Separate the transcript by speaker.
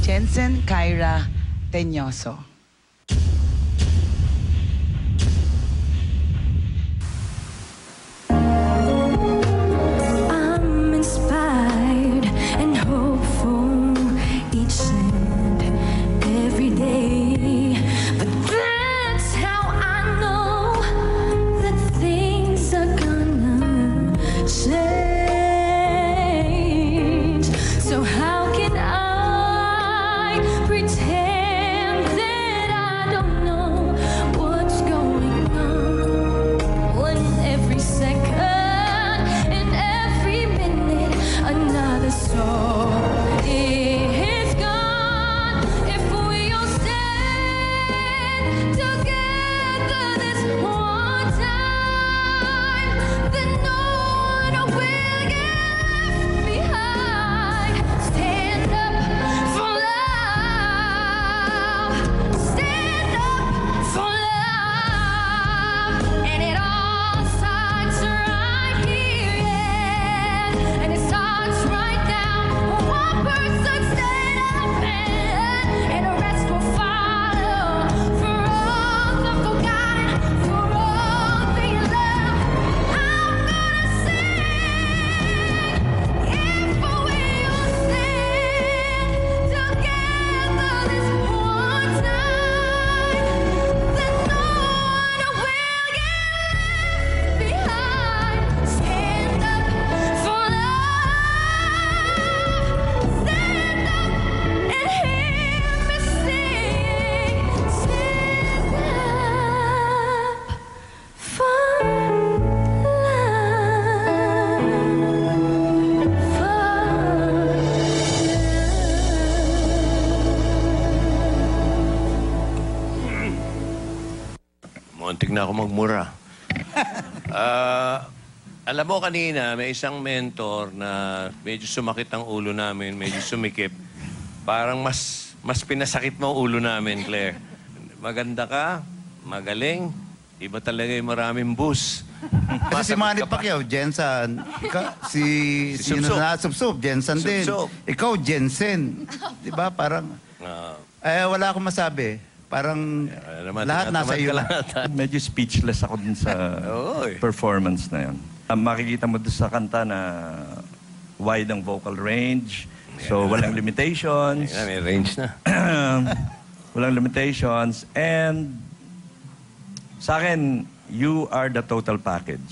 Speaker 1: Jensen Kyra Teñoso.
Speaker 2: I'm inspired and hopeful each and every day. But that's how I know that things are gonna change. So how can I pretend that I don't know what's going on when every second and every minute another soul is gone? If we all stand together this one time, then no one will get left behind. Stand up for love. Stand up for love. And it all starts right here, yeah. And it starts right now. One person stand up and the rest will follow. For all the forgotten, for all the loved, I'm gonna sing. If we all stand together this one time, then no one will get left behind. Stand up for love. Stand up and hear me sing. Stand up for
Speaker 3: Muntik na ako magmura. Alam mo kanina, may isang mentor na medyo sumakit ang ulo namin, medyo sumikip. Parang mas pinasakit mo ang ulo namin, Claire. Maganda ka, magaling, iba talaga yung maraming bus.
Speaker 4: Kasi si Manny Pacquiao, Jensen. Si
Speaker 3: Subsob.
Speaker 4: Subsob, Jensen din.
Speaker 3: Subsob.
Speaker 4: Ikaw, Jensen. Di ba? Parang, wala akong masabi. Parang lahat nasa iyo.
Speaker 5: Medyo speechless ako dun sa
Speaker 3: Oy.
Speaker 5: performance na yun. Makikita mo dun sa kanta na wide ang vocal range. So, walang limitations.
Speaker 3: May range na.
Speaker 5: Walang limitations. And sa akin, you are the total package.